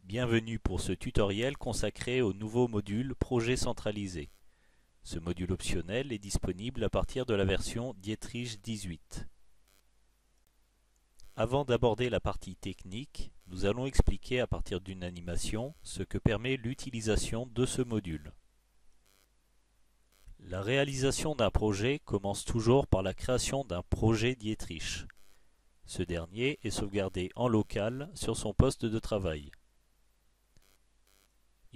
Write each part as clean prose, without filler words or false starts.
Bienvenue pour ce tutoriel consacré au nouveau module Projet centralisé. Ce module optionnel est disponible à partir de la version Dietrich 18. Avant d'aborder la partie technique, nous allons expliquer à partir d'une animation ce que permet l'utilisation de ce module. La réalisation d'un projet commence toujours par la création d'un projet Dietrich. Ce dernier est sauvegardé en local sur son poste de travail.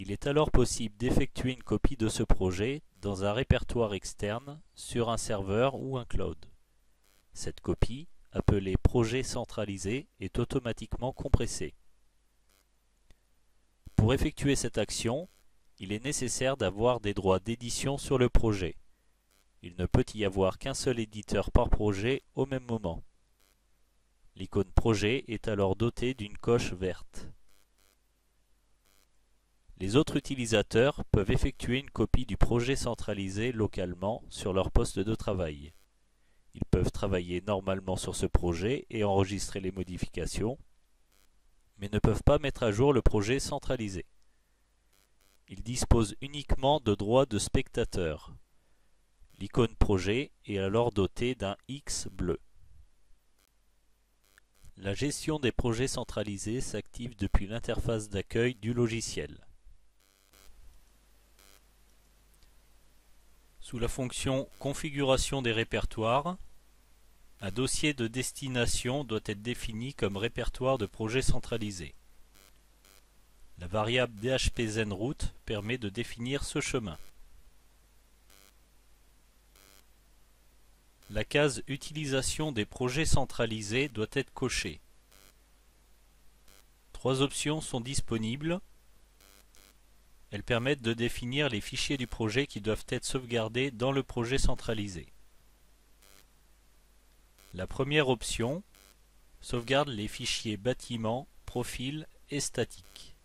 Il est alors possible d'effectuer une copie de ce projet dans un répertoire externe sur un serveur ou un cloud. Cette copie, appelée projet centralisé, est automatiquement compressée. Pour effectuer cette action, il est nécessaire d'avoir des droits d'édition sur le projet. Il ne peut y avoir qu'un seul éditeur par projet au même moment. L'icône projet est alors dotée d'une coche verte. Les autres utilisateurs peuvent effectuer une copie du projet centralisé localement sur leur poste de travail. Ils peuvent travailler normalement sur ce projet et enregistrer les modifications, mais ne peuvent pas mettre à jour le projet centralisé. Ils disposent uniquement de droits de spectateur. L'icône projet est alors dotée d'un X bleu. La gestion des projets centralisés s'active depuis l'interface d'accueil du logiciel. Sous la fonction Configuration des répertoires, un dossier de destination doit être défini comme répertoire de projet centralisé. La variable dhpzenroute permet de définir ce chemin. La case Utilisation des projets centralisés doit être cochée. Trois options sont disponibles. Elles permettent de définir les fichiers du projet qui doivent être sauvegardés dans le projet centralisé. La première option sauvegarde les fichiers bâtiments, profil et statique.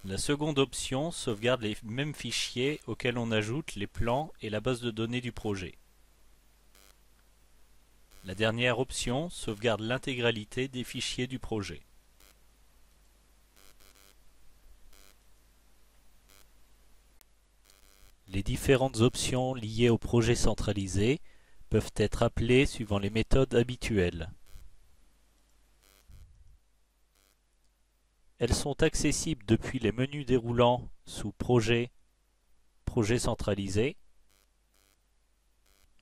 La seconde option sauvegarde les mêmes fichiers auxquels on ajoute les plans et la base de données du projet. La dernière option sauvegarde l'intégralité des fichiers du projet. Les différentes options liées au projet centralisé peuvent être appelées suivant les méthodes habituelles. Elles sont accessibles depuis les menus déroulants sous Projet, Projet centralisé,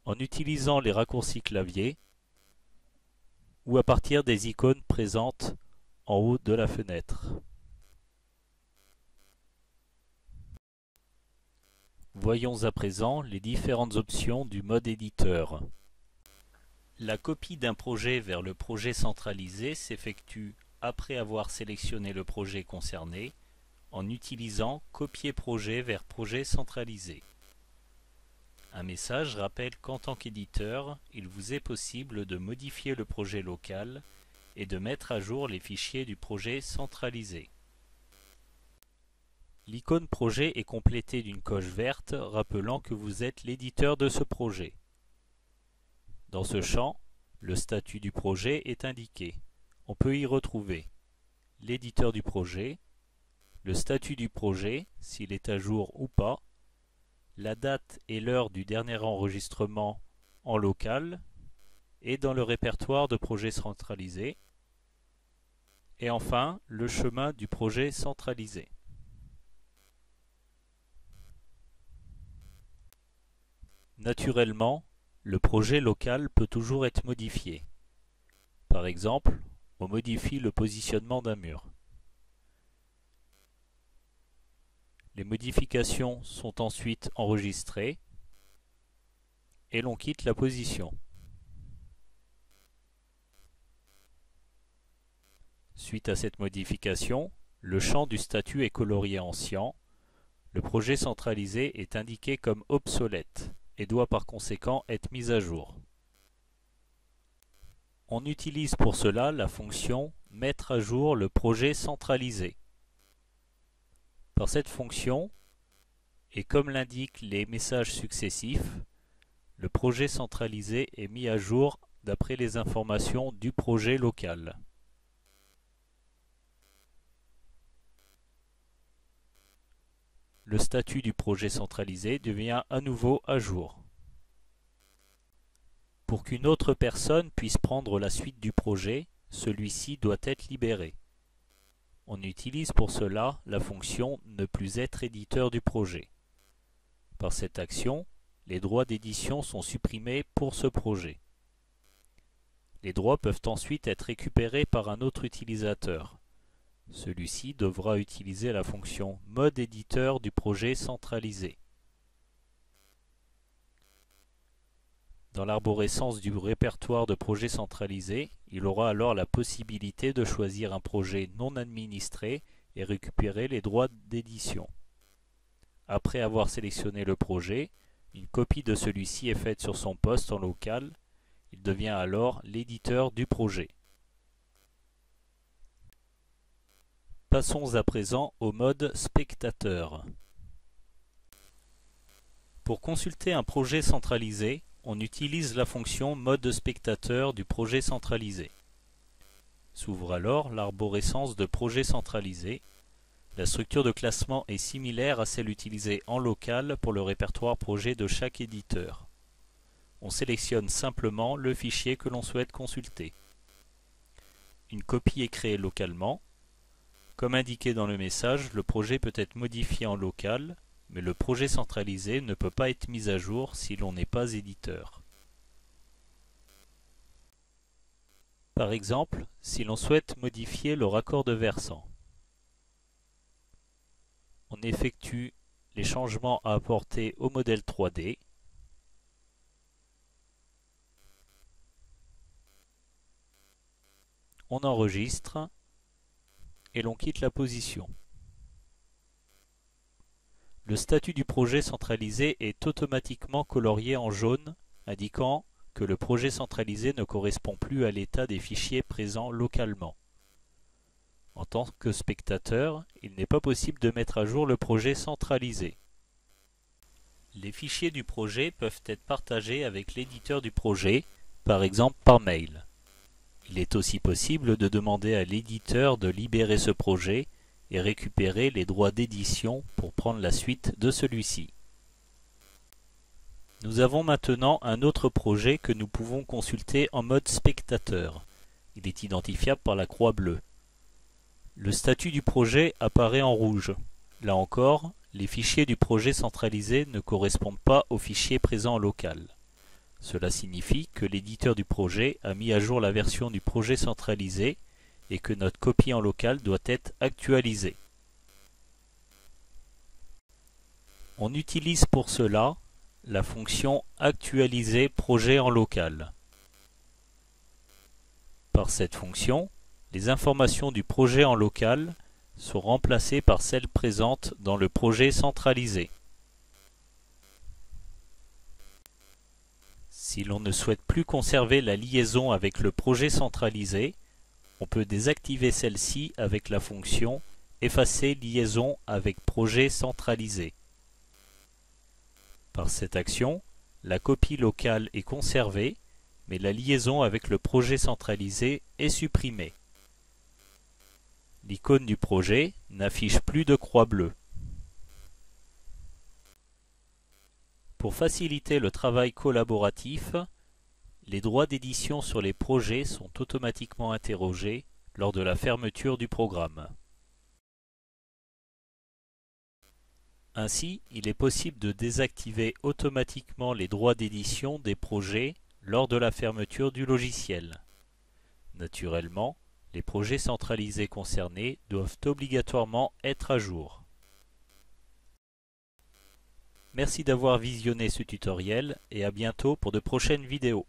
en utilisant les raccourcis clavier ou à partir des icônes présentes en haut de la fenêtre. Voyons à présent les différentes options du mode éditeur. La copie d'un projet vers le projet centralisé s'effectue après avoir sélectionné le projet concerné en utilisant Copier projet vers projet centralisé. Un message rappelle qu'en tant qu'éditeur, il vous est possible de modifier le projet local et de mettre à jour les fichiers du projet centralisé. L'icône projet est complétée d'une coche verte rappelant que vous êtes l'éditeur de ce projet. Dans ce champ, le statut du projet est indiqué. On peut y retrouver l'éditeur du projet, le statut du projet, s'il est à jour ou pas, la date et l'heure du dernier enregistrement en local et dans le répertoire de projets centralisés, et enfin le chemin du projet centralisé. Naturellement, le projet local peut toujours être modifié. Par exemple, on modifie le positionnement d'un mur. Les modifications sont ensuite enregistrées et l'on quitte la position. Suite à cette modification, le champ du statut est colorié en cyan. Le projet centralisé est indiqué comme obsolète et doit par conséquent être mis à jour. On utilise pour cela la fonction Mettre à jour le projet centralisé. Par cette fonction, et comme l'indiquent les messages successifs, le projet centralisé est mis à jour d'après les informations du projet local. le statut du projet centralisé devient à nouveau à jour. Pour qu'une autre personne puisse prendre la suite du projet, celui-ci doit être libéré. On utilise pour cela la fonction « Ne plus être éditeur du projet ». Par cette action, les droits d'édition sont supprimés pour ce projet. Les droits peuvent ensuite être récupérés par un autre utilisateur. Celui-ci devra utiliser la fonction « Mode éditeur du projet centralisé ». Dans l'arborescence du répertoire de projets centralisés, il aura alors la possibilité de choisir un projet non administré et récupérer les droits d'édition. Après avoir sélectionné le projet, une copie de celui-ci est faite sur son poste en local. Il devient alors l'éditeur du projet. Passons à présent au mode spectateur. Pour consulter un projet centralisé, on utilise la fonction mode spectateur du projet centralisé. S'ouvre alors l'arborescence de projet centralisé. La structure de classement est similaire à celle utilisée en local pour le répertoire projet de chaque éditeur. On sélectionne simplement le fichier que l'on souhaite consulter. Une copie est créée localement. Comme indiqué dans le message, le projet peut être modifié en local, mais le projet centralisé ne peut pas être mis à jour si l'on n'est pas éditeur. Par exemple, si l'on souhaite modifier le raccord de versant, on effectue les changements à apporter au modèle 3D. On enregistre et l'on quitte la position. Le statut du projet centralisé est automatiquement colorié en jaune, indiquant que le projet centralisé ne correspond plus à l'état des fichiers présents localement. En tant que spectateur, il n'est pas possible de mettre à jour le projet centralisé. Les fichiers du projet peuvent être partagés avec l'éditeur du projet, par exemple par mail. Il est aussi possible de demander à l'éditeur de libérer ce projet et récupérer les droits d'édition pour prendre la suite de celui-ci. Nous avons maintenant un autre projet que nous pouvons consulter en mode spectateur. Il est identifiable par la croix bleue. Le statut du projet apparaît en rouge. Là encore, les fichiers du projet centralisé ne correspondent pas aux fichiers présents en local. Cela signifie que l'éditeur du projet a mis à jour la version du projet centralisé et que notre copie en local doit être actualisée. On utilise pour cela la fonction Actualiser projet en local. Par cette fonction, les informations du projet en local sont remplacées par celles présentes dans le projet centralisé. Si l'on ne souhaite plus conserver la liaison avec le projet centralisé, on peut désactiver celle-ci avec la fonction Effacer liaison avec projet centralisé. Par cette action, la copie locale est conservée, mais la liaison avec le projet centralisé est supprimée. L'icône du projet n'affiche plus de croix bleue. Pour faciliter le travail collaboratif, les droits d'édition sur les projets sont automatiquement interrogés lors de la fermeture du programme. Ainsi, il est possible de désactiver automatiquement les droits d'édition des projets lors de la fermeture du logiciel. Naturellement, les projets centralisés concernés doivent obligatoirement être à jour. Merci d'avoir visionné ce tutoriel et à bientôt pour de prochaines vidéos.